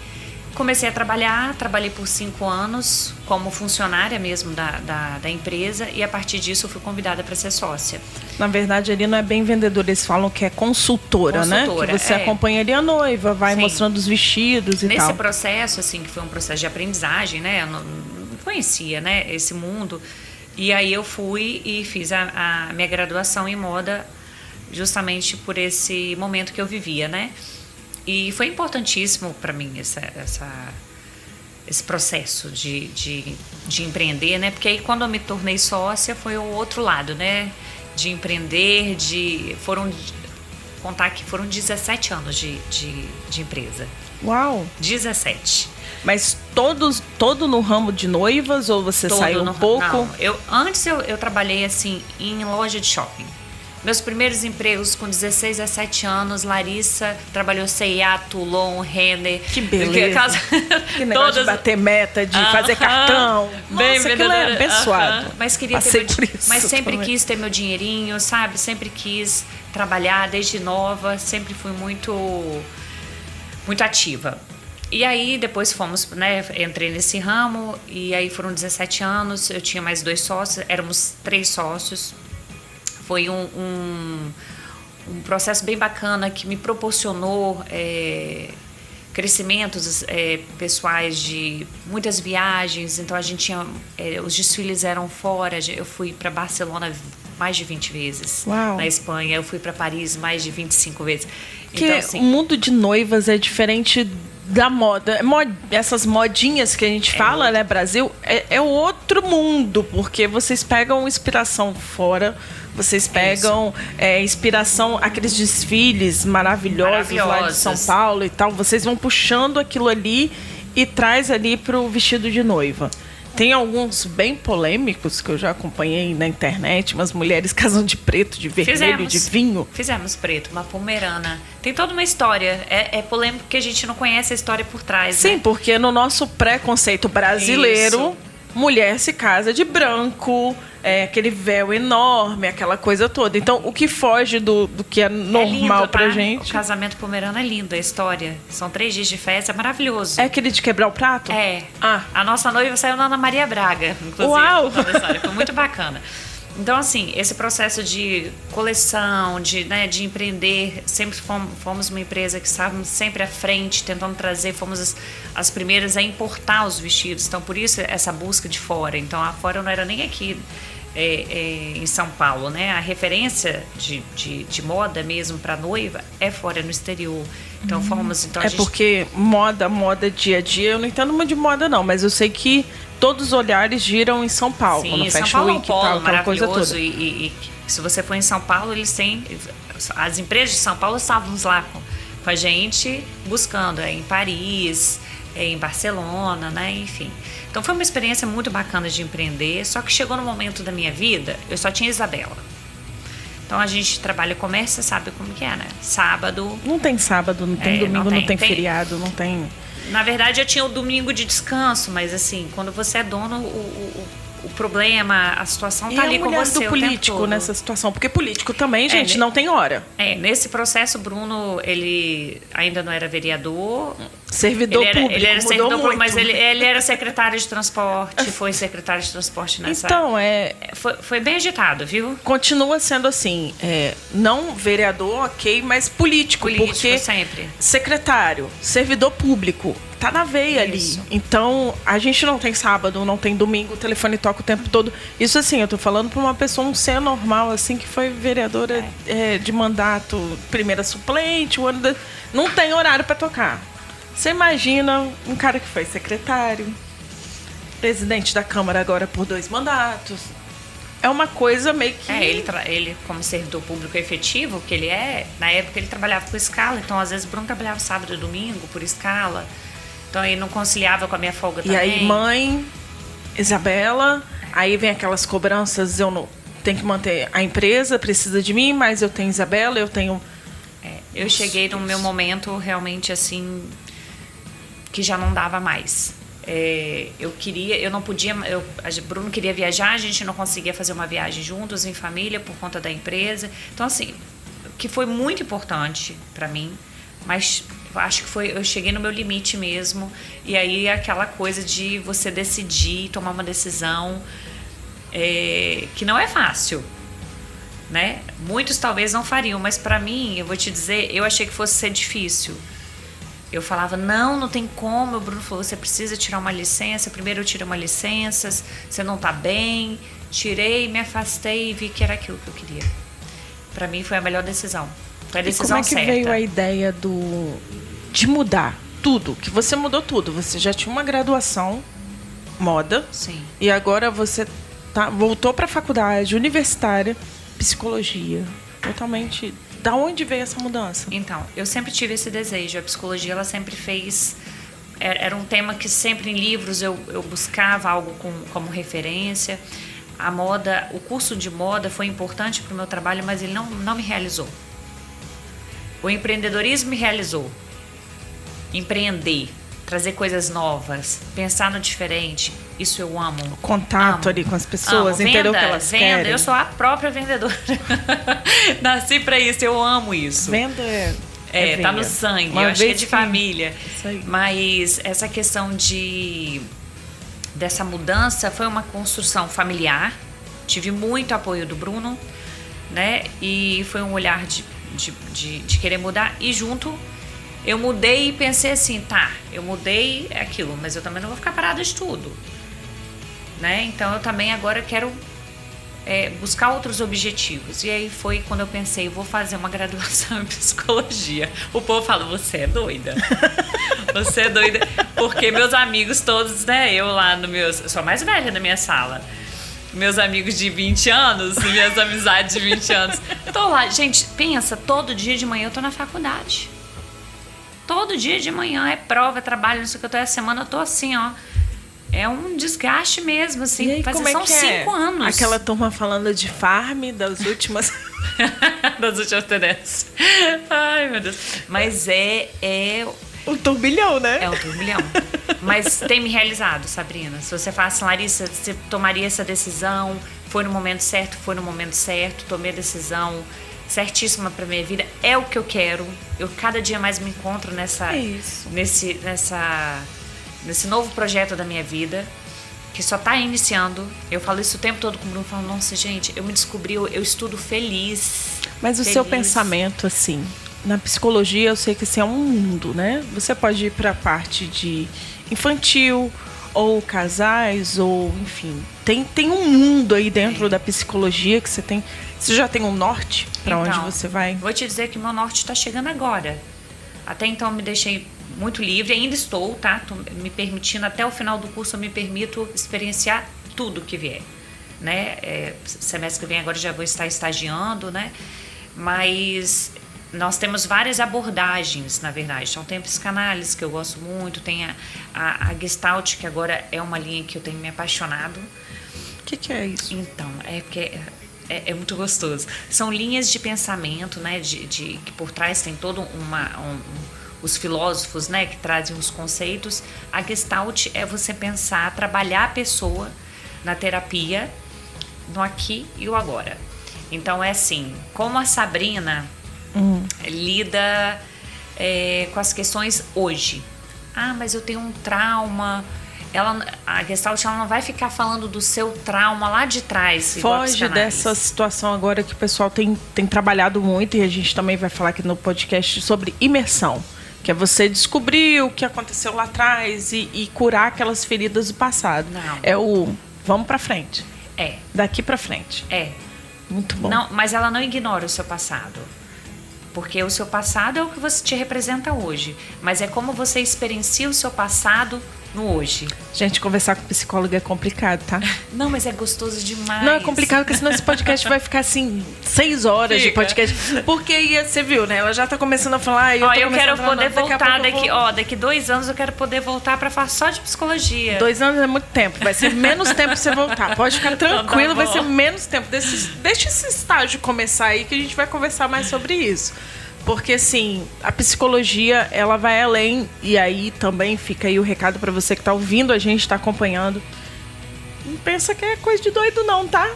comecei a trabalhei por 5 anos como funcionária mesmo da empresa, e a partir disso eu fui convidada para ser sócia. Na verdade, ali não é bem vendedora, eles falam que é consultora, né? Que você acompanha ali a noiva, vai Sim. mostrando os vestidos e tal. Nesse processo, assim, que foi um processo de aprendizagem, né? Eu não conhecia, né, esse mundo. E aí eu fui e fiz a minha graduação em moda justamente por esse momento que eu vivia, né? E foi importantíssimo para mim esse processo de empreender, né? Porque aí quando eu me tornei sócia foi o outro lado, né? De empreender, contar que foram 17 anos de empresa. Uau! 17. Mas todo no ramo de noivas ou você saiu um pouco? Não, antes eu trabalhei assim em loja de shopping. Meus primeiros empregos com 16 a 17 anos, Larissa trabalhou C&A, Toulon, Renner. Que beleza. Que negócio de bater meta, de fazer cartão. Bem, nossa, aquilo é abençoado. Mas mas sempre quis ter meu dinheirinho, sabe? Sempre quis trabalhar desde nova, sempre fui muito ativa. E aí depois entrei nesse ramo, e aí foram 17 anos, eu tinha mais 2 sócios, éramos 3 sócios. Foi um processo bem bacana que me proporcionou crescimentos pessoais de muitas viagens. Então a gente tinha, os desfiles eram fora. Eu fui para Barcelona mais de 20 vezes. Uau. Na Espanha. Eu fui para Paris mais de 25 vezes. Que então, assim, o mundo de noivas é diferente da moda. Essas modinhas que a gente fala, né, Brasil, é outro mundo, porque vocês pegam inspiração fora, vocês pegam inspiração, aqueles desfiles maravilhosos lá de São Paulo e tal, vocês vão puxando aquilo ali e traz ali pro vestido de noiva. Tem alguns bem polêmicos que eu já acompanhei na internet, umas mulheres casam de preto, de vermelho, de vinho. Fizemos preto, uma pomerana. Tem toda uma história. É polêmico porque a gente não conhece a história por trás. Sim, né? porque no nosso preconceito brasileiro, mulher se casa de branco, aquele véu enorme, aquela coisa toda. Então, o que foge do que é normal lindo, pra gente... O casamento pomerano é lindo, a história. São 3 dias de festa, é maravilhoso. É aquele de quebrar o prato? É. Ah. A nossa noiva saiu na Ana Maria Braga, inclusive. Uau! Foi muito bacana. Então, assim, esse processo de coleção, de empreender, sempre fomos uma empresa que estávamos sempre à frente, tentando trazer, fomos as primeiras a importar os vestidos. Então, por isso, essa busca de fora. Então, a fora não era nem aqui em São Paulo, né? A referência de moda mesmo para noiva é fora, no exterior. Então, fomos... Então, porque moda dia a dia, eu não entendo muito de moda não, mas eu sei que todos os olhares giram em São Paulo. Sim, no São Fashion Paulo é um Week e polo tal, aquela coisa maravilhoso. toda. E se você for em São Paulo, eles têm... As empresas de São Paulo estávamos lá com a gente, buscando em Paris, em Barcelona, né? Enfim. Então foi uma experiência muito bacana de empreender, só que chegou no momento da minha vida, eu só tinha Isabela. Então a gente trabalha comércio, você sabe como que é, né? Sábado... Não tem sábado, não tem domingo, não tem feriado, não tem... Na verdade, eu tinha o domingo de descanso, mas assim, quando você é dono, o problema, a situação tá ali com você do político nessa situação, porque político também, gente, não tem hora. Nesse processo, Bruno, ele ainda não era vereador. Servidor público, ele era servidor muito. Público, mas ele era secretário de transporte, foi secretário de transporte nessa... Então, Foi bem agitado, viu? Continua sendo assim, não vereador, ok, mas político porque sempre. Secretário, servidor público, tá na veia Isso. ali. Então, a gente não tem sábado, não tem domingo, o telefone toca o tempo todo. Isso assim, eu tô falando pra uma pessoa, um ser normal, assim, que foi vereadora de mandato, primeira suplente, não tem horário pra tocar. Você imagina um cara que foi secretário, presidente da Câmara agora por 2 mandatos. É uma coisa meio que... Ele como servidor público efetivo, que ele na época ele trabalhava por escala, então às vezes o Bruno trabalhava sábado e domingo por escala, então ele não conciliava com a minha folga também. E aí mãe, Isabela, aí vem aquelas cobranças, eu não tenho que manter a empresa, precisa de mim, mas eu tenho Isabela, eu tenho... Eu cheguei no meu momento realmente assim, que já não dava mais. Eu não podia, Bruno queria viajar, a gente não conseguia fazer uma viagem juntos, em família, por conta da empresa. Então, assim, que foi muito importante para mim, mas acho que eu cheguei no meu limite mesmo. E aí, aquela coisa de você decidir, tomar uma decisão que não é fácil, né? Muitos talvez não fariam, mas para mim, eu vou te dizer, eu achei que fosse ser difícil. Eu falava, não tem como. O Bruno falou, você precisa tirar uma licença. Primeiro eu tirei uma licença, você não tá bem. Tirei, me afastei e vi que era aquilo que eu queria. Pra mim foi a melhor decisão. Foi a decisão certa. E como é que veio a ideia de mudar tudo? Que você mudou tudo. Você já tinha uma graduação, moda. Sim. E agora você voltou pra faculdade universitária, psicologia. Totalmente... Da onde veio essa mudança? Então, eu sempre tive esse desejo. A psicologia, ela sempre fez... Era um tema que sempre em livros eu buscava algo como referência. A moda, o curso de moda foi importante para o meu trabalho, mas ele não me realizou. O empreendedorismo me realizou. Empreender, trazer coisas novas, pensar no diferente, isso eu amo. O contato ali com as pessoas, entender o que elas querem. Eu sou a própria vendedora. Nasci pra isso, eu amo isso. Venda tá no sangue, eu acho que é de família. Isso aí. Mas essa questão dessa mudança foi uma construção familiar. Tive muito apoio do Bruno, né? E foi um olhar de querer mudar. E junto, eu mudei e pensei assim, tá, eu mudei aquilo, mas eu também não vou ficar parada de tudo, né? Então eu também agora quero buscar outros objetivos. E aí foi quando eu pensei, vou fazer uma graduação em psicologia. O povo fala, você é doida. Você é doida. Porque meus amigos todos, né, eu sou a mais velha da minha sala. Meus amigos de 20 anos, minhas amizades de 20 anos. Eu tô lá, gente, pensa, todo dia de manhã eu tô na faculdade. Todo dia de manhã é prova, é trabalho, não sei o que, eu tô essa semana, eu tô assim, ó. É um desgaste mesmo, assim. E aí, são 5 anos. Aquela turma falando de farm das últimas... das últimas tendências. Ai, meu Deus. Mas um turbilhão, né? É um turbilhão. Mas tem me realizado, Sabrina. Se você fala assim, Larissa, você tomaria essa decisão, foi no momento certo, tomei a decisão certíssima pra minha vida, é o que eu quero. Eu cada dia mais me encontro nesse novo projeto da minha vida, que só tá iniciando. Eu falo isso o tempo todo com o Bruno, falo, nossa, gente, eu me descobri, eu estudo feliz. Mas o seu pensamento, assim, na psicologia, eu sei que assim, é um mundo, né? Você pode ir pra parte de infantil, ou casais, ou enfim. Tem um mundo aí dentro da psicologia que você tem. Você já tem um norte pra onde você vai? Vou te dizer que meu norte tá chegando agora. Até então eu me deixei muito livre, ainda estou, tá? Tô me permitindo, até o final do curso eu me permito experienciar tudo que vier, né? Semestre que vem agora já vou estar estagiando, né? Mas nós temos várias abordagens, na verdade. Então tem a psicanálise, que eu gosto muito, tem a Gestalt, que agora é uma linha que eu tenho me apaixonado. O que é isso? Então, porque é muito gostoso. São linhas de pensamento, né? Que por trás tem todo os filósofos, né, que trazem os conceitos. A Gestalt é você pensar, trabalhar a pessoa na terapia, no aqui e o agora. Então é assim, como a Sabrina lida com as questões hoje. Ah, mas eu tenho um trauma. A Gestalt ela não vai ficar falando do seu trauma lá de trás. Foge dessa situação agora que o pessoal tem trabalhado muito, e a gente também vai falar aqui no podcast sobre imersão. Que é você descobrir o que aconteceu lá atrás e curar aquelas feridas do passado. Não. É o vamos pra frente. Daqui pra frente. Muito bom. Não, mas ela não ignora o seu passado. Porque o seu passado é o que você te representa hoje. Mas é como você experiencia o seu passado no hoje. Gente, conversar com psicólogo é complicado, tá? Não, mas é gostoso demais. Não, é complicado, porque senão esse podcast vai ficar assim, 6 horas de podcast. Porque você viu, né? Ela já tá começando a falar. Eu quero poder voltar daqui 2 anos, eu quero poder voltar pra falar só de psicologia. 2 anos é muito tempo, vai ser menos tempo pra você voltar. Pode ficar tranquilo, vai ser menos tempo. Deixa esse estágio começar aí que a gente vai conversar mais sobre isso. Porque, assim, a psicologia, ela vai além. E aí também fica aí o recado pra você que tá ouvindo a gente, tá acompanhando. Não pensa que é coisa de doido não, tá?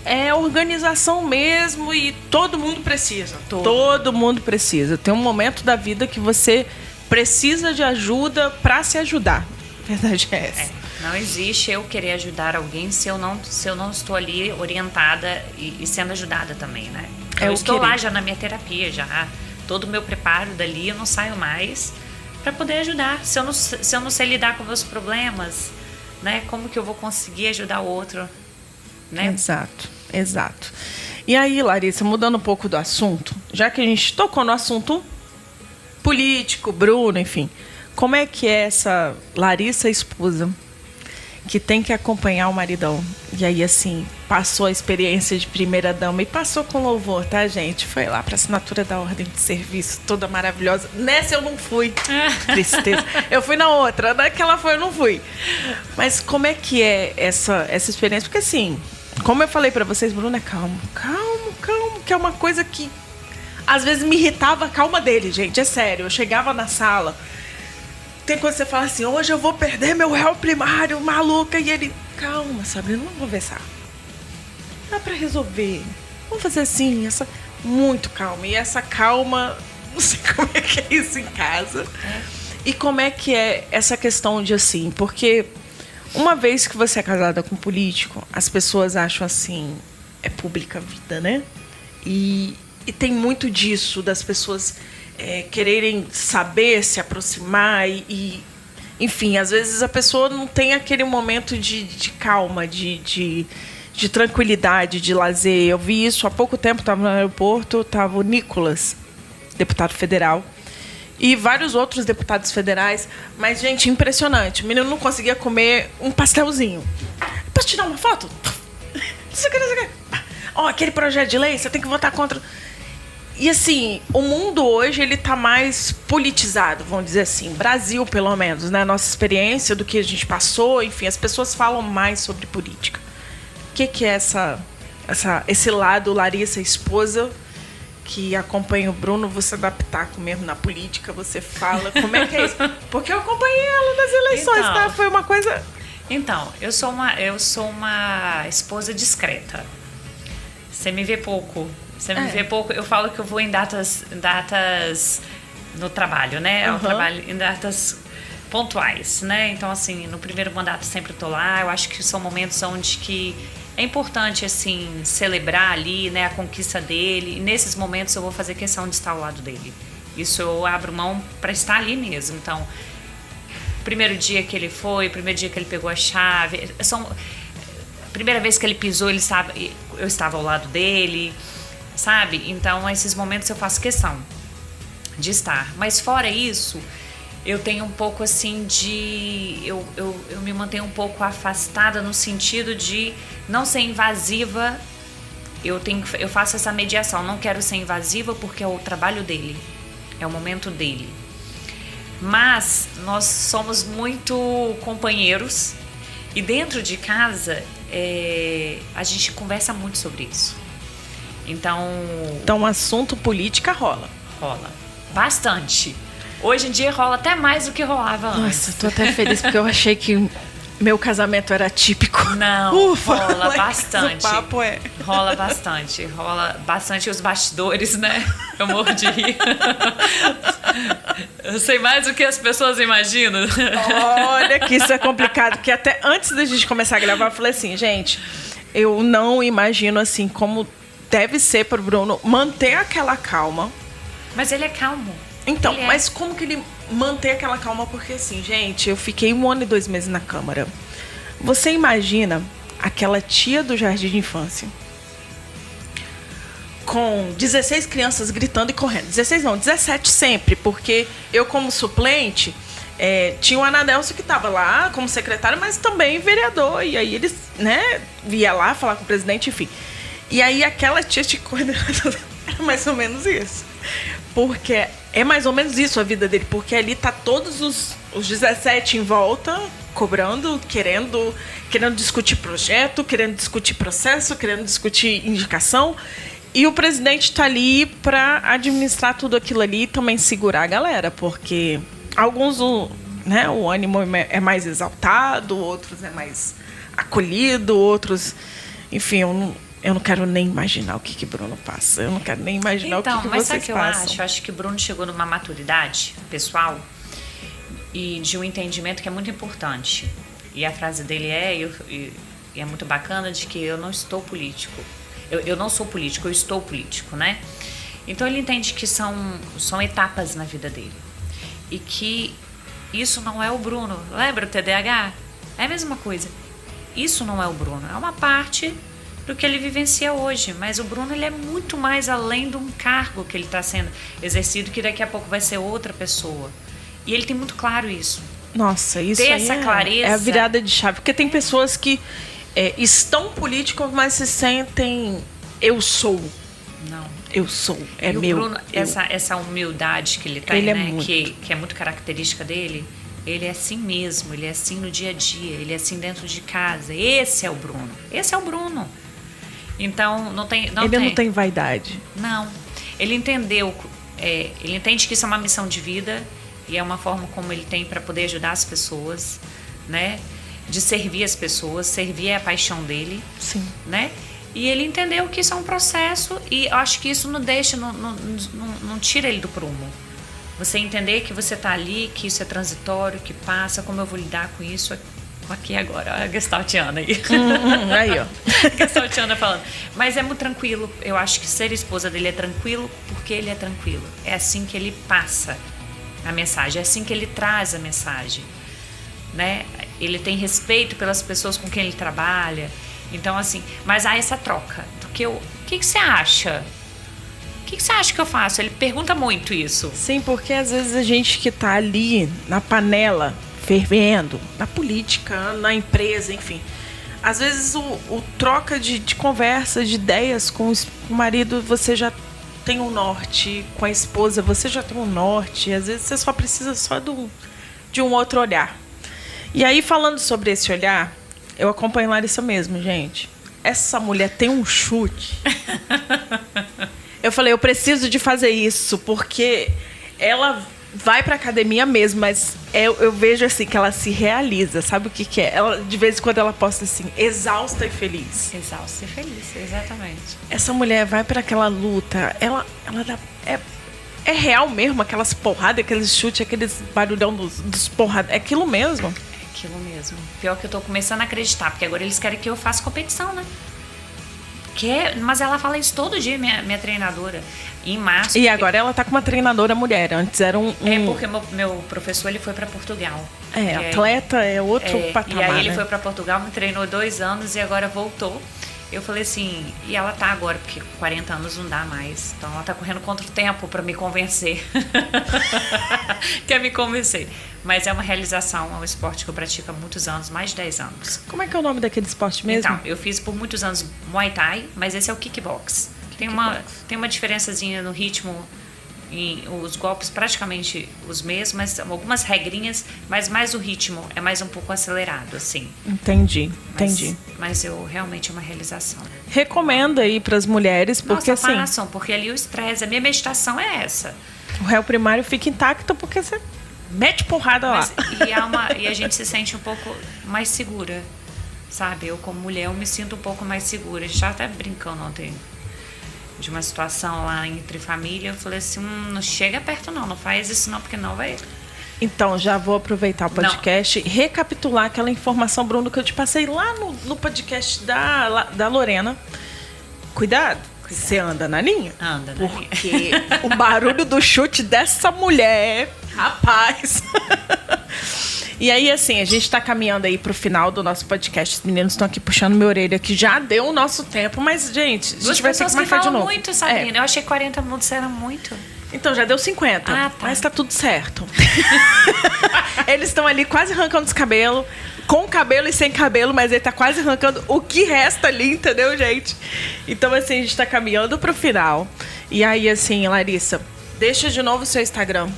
É organização mesmo e todo mundo precisa. Todo mundo precisa. Tem um momento da vida que você precisa de ajuda pra se ajudar. A verdade é essa. Não existe eu querer ajudar alguém se eu não estou ali orientada e sendo ajudada também, né? Eu estou lá já na minha terapia, já... Todo o meu preparo dali, eu não saio mais para poder ajudar. Se eu não sei lidar com meus problemas, né? Como que eu vou conseguir ajudar o outro? Né? Exato. E aí, Larissa, mudando um pouco do assunto, já que a gente tocou no assunto político, Bruno, enfim, como é que é essa Larissa esposa que tem que acompanhar o maridão? E aí, assim, passou a experiência de primeira dama e passou com louvor, tá, gente? Foi lá pra assinatura da ordem de serviço, toda maravilhosa. Nessa eu não fui. Tristeza. Eu fui na outra. Naquela foi, eu não fui. Mas como é que é essa experiência? Porque, assim, como eu falei pra vocês, Bruno, é calmo, que é uma coisa que às vezes me irritava a calma dele, gente. É sério. Eu chegava na sala... Tem coisa que você fala assim, hoje eu vou perder meu réu primário, maluca. E ele, calma, Sabrina, vamos conversar. Dá pra resolver. Vamos fazer assim, muito calma. E essa calma, não sei como é que é isso em casa. E como é que é essa questão de assim, porque uma vez que você é casada com um político, as pessoas acham assim, é pública a vida, né? E tem muito disso, das pessoas quererem saber, se aproximar enfim, às vezes a pessoa não tem aquele momento de calma, de tranquilidade, de lazer. Eu vi isso há pouco tempo, estava no aeroporto, estava o Nicolas, deputado federal, e vários outros deputados federais. Mas, gente, impressionante. O menino não conseguia comer um pastelzinho. Posso tirar uma foto? Aquele projeto de lei, você tem que votar contra. E, assim, o mundo hoje ele está mais politizado, vamos dizer assim. Brasil, pelo menos, né? Nossa experiência do que a gente passou, enfim, as pessoas falam mais sobre política. O que é esse lado, Larissa, esposa, que acompanha o Bruno, você dá pitaco mesmo na política, você fala, como é que é isso? Porque eu acompanhei ela nas eleições, então, tá? Foi uma coisa... Então, eu sou uma esposa discreta. Você me vê pouco. Me vê pouco. Eu falo que eu vou em datas no trabalho, né? Eu trabalho em datas pontuais, né? Então, assim, no primeiro mandato sempre estou lá. Eu acho que são momentos onde que é importante, assim, celebrar ali, né, a conquista dele. E nesses momentos eu vou fazer questão de estar ao lado dele. Isso eu abro mão para estar ali mesmo. Então, primeiro dia que ele foi, primeiro dia que ele pegou a chave, primeira vez que ele pisou, eu estava ao lado dele, sabe? Então, esses momentos eu faço questão de estar. Mas fora isso, eu tenho um pouco assim eu me mantenho um pouco afastada no sentido de não ser invasiva. Eu faço essa mediação. Não quero ser invasiva porque é o trabalho dele, é o momento dele. Mas nós somos muito companheiros e dentro de casa a gente conversa muito sobre isso. Então, assunto política rola. Rola. Bastante. Hoje em dia rola até mais do que rolava antes. Nossa, tô até feliz porque eu achei que meu casamento era típico. Não, rola bastante. O papo Rola bastante os bastidores, né? Eu morro de rir. Eu sei mais do que as pessoas imaginam. Olha que isso é complicado, porque até antes da gente começar a gravar, eu falei assim, gente, eu não imagino assim como deve ser para o Bruno manter aquela calma. Mas ele é calmo. Então, mas como que ele mantém aquela calma? Porque assim, gente, eu fiquei 1 ano e 2 meses na Câmara. Você imagina aquela tia do jardim de infância com 16 crianças gritando e correndo. 16 não, 17 sempre, porque eu como suplente tinha o Anadelcio que estava lá como secretário, mas também vereador. E aí eles, né, via lá falar com o presidente, enfim. E aí aquela tia de coordenadora era mais ou menos isso. Porque é mais ou menos isso a vida dele, porque ali tá todos os 17 em volta, cobrando, querendo discutir projeto, querendo discutir processo, querendo discutir indicação. E o presidente tá ali para administrar tudo aquilo ali e também segurar a galera, porque alguns, né, o ânimo é mais exaltado, outros é mais acolhido, outros... Enfim, eu não quero nem imaginar o que Bruno passa. Eu não quero nem imaginar o que vocês passam. Mas sabe o que eu acho? Eu acho que o Bruno chegou numa maturidade pessoal e de um entendimento que é muito importante. E a frase dele é muito bacana, de que eu não estou político. Eu não sou político, eu estou político, né? Então ele entende que são etapas na vida dele. E que isso não é o Bruno. Lembra o TDAH? É a mesma coisa. Isso não é o Bruno. É uma parte do que ele vivencia hoje, mas o Bruno ele é muito mais além de um cargo que ele está sendo exercido, que daqui a pouco vai ser outra pessoa, e ele tem muito claro isso. Nossa, isso ter aí essa clareza é a virada de chave, porque tem pessoas que estão políticos, mas se sentem eu sou. Não, eu sou, é e meu. O Bruno, essa humildade que ele tem, ele né, que é muito característica dele. Ele é assim mesmo, ele é assim no dia a dia, ele é assim dentro de casa. Esse é o Bruno. Esse é o Bruno. Então, não tem vaidade. Não. Ele entendeu, ele entende que isso é uma missão de vida e é uma forma como ele tem para poder ajudar as pessoas, né? De servir as pessoas, servir é a paixão dele. Sim. Né? E ele entendeu que isso é um processo e eu acho que isso não tira ele do prumo. Você entender que você está ali, que isso é transitório, que passa, como eu vou lidar com isso aqui agora. Olha a gestaltiana aí. Aí, ó. que a Saltiana falando. Mas é muito tranquilo. Eu acho que ser esposa dele é tranquilo porque ele é tranquilo. É assim que ele passa a mensagem, é assim que ele traz a mensagem, né? Ele tem respeito pelas pessoas com quem ele trabalha. Então, assim, mas há essa troca. Porque o que você acha? O que você acha que eu faço? Ele pergunta muito isso. Sim, porque às vezes a gente que tá ali na panela, fervendo, na política, na empresa, enfim. Às vezes o troca de conversa, de ideias com o marido, você já tem um norte. Com a esposa, você já tem um norte. Às vezes você só precisa só de um outro olhar. E aí, falando sobre esse olhar, eu acompanho Larissa mesmo, gente. Essa mulher tem um chute. Eu falei, eu preciso de fazer isso, porque ela vai pra academia mesmo, mas eu vejo assim que ela se realiza. Sabe o que é? Ela, de vez em quando ela posta assim, exausta e feliz. Exausta e feliz, exatamente. Essa mulher vai pra aquela luta, ela dá... É real mesmo, aquelas porradas, aqueles chutes, aqueles barulhão dos porradas. É aquilo mesmo? É aquilo mesmo. Pior que eu tô começando a acreditar, porque agora eles querem que eu faça competição, né? Mas ela fala isso todo dia, minha treinadora. Em março. E agora ela tá com uma treinadora mulher. Antes era um... É porque meu professor ele foi para Portugal. Atleta é outro patamar. E aí ele né? foi para Portugal, me treinou 2 anos e agora voltou. Eu falei assim, e ela tá agora, porque 40 anos não dá mais. Então ela tá correndo contra o tempo para me convencer. Quer me convencer. Mas é uma realização, é um esporte que eu pratico há muitos anos, mais de 10 anos. Como é que é o nome daquele esporte mesmo? Então, eu fiz por muitos anos Muay Thai, mas esse é o kickbox. Tem uma diferençazinha no ritmo, os golpes praticamente os mesmos, mas algumas regrinhas, mas mais o ritmo é mais um pouco acelerado, assim. Entendi. Mas eu realmente é uma realização. Recomendo aí para as mulheres, porque Nossa, assim... façam, porque ali o estresse, a minha meditação é essa. O réu primário fica intacto porque você mete porrada lá. E a gente se sente um pouco mais segura, sabe? Eu como mulher, eu me sinto um pouco mais segura. A gente estava até brincando ontem de uma situação lá entre família. Eu falei assim, não chega perto não faz isso não, porque não vai... Então, já vou aproveitar o podcast e recapitular aquela informação, Bruno, que eu te passei lá no podcast da Lorena. Cuidado. Você anda na linha? Anda na linha. Porque o barulho do chute dessa mulher, rapaz... E aí, assim, a gente tá caminhando aí pro final do nosso podcast. Os meninos estão aqui puxando minha orelha, que já deu o nosso tempo. Mas, gente, a gente vai ter que marcar de novo. Muito, Sabrina. Eu achei 40 minutos era muito. Então, já deu 50. Ah, tá. Mas tá tudo certo. Eles estão ali quase arrancando os cabelos. Com cabelo e sem cabelo, mas ele tá quase arrancando o que resta ali, entendeu, gente? Então, assim, a gente tá caminhando pro final. E aí, assim, Larissa, deixa de novo o seu Instagram.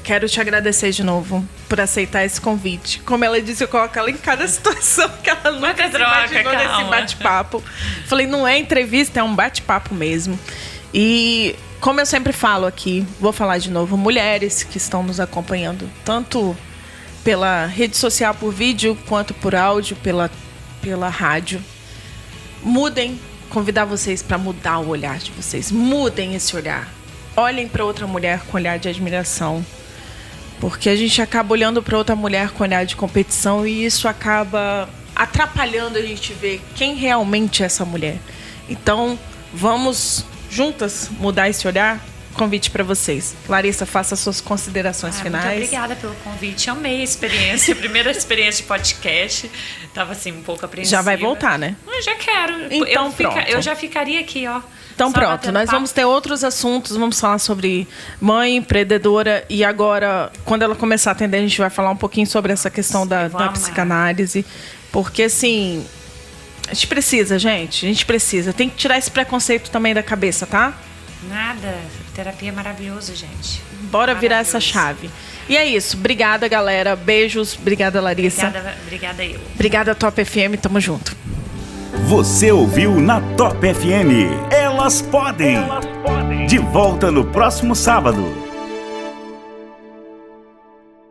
Quero te agradecer de novo por aceitar esse convite. Como ela disse, eu coloco ela em cada situação que ela nunca se imaginou nesse bate-papo. Falei, não é entrevista, é um bate-papo mesmo. E como eu sempre falo aqui, vou falar de novo, mulheres que estão nos acompanhando, tanto pela rede social, por vídeo, quanto por áudio, pela rádio. Mudem, convidar vocês para mudar o olhar de vocês. Mudem esse olhar. Olhem para outra mulher com olhar de admiração, porque a gente acaba olhando para outra mulher com olhar de competição e isso acaba atrapalhando a gente ver quem realmente é essa mulher. Então, vamos juntas mudar esse olhar? Convite para vocês. Larissa, faça suas considerações finais. Muito obrigada pelo convite. Amei a experiência. Primeira experiência de podcast. Tava assim, um pouco apreensiva. Já vai voltar, né? Eu já quero. Então, pronto. Eu já ficaria aqui, ó. Então, pronto. Nós vamos ter outros assuntos. Vamos falar sobre mãe, empreendedora. E agora, quando ela começar a atender, a gente vai falar um pouquinho sobre essa questão da psicanálise. Porque, assim, a gente precisa, gente. A gente precisa. Tem que tirar esse preconceito também da cabeça, tá? Nada. Terapia é maravilhoso, gente. Bora virar essa chave. E é isso. Obrigada, galera. Beijos. Obrigada, Larissa. Obrigada eu. Obrigada, Top FM. Tamo junto. Você ouviu na Top FM. Elas podem. De volta no próximo sábado.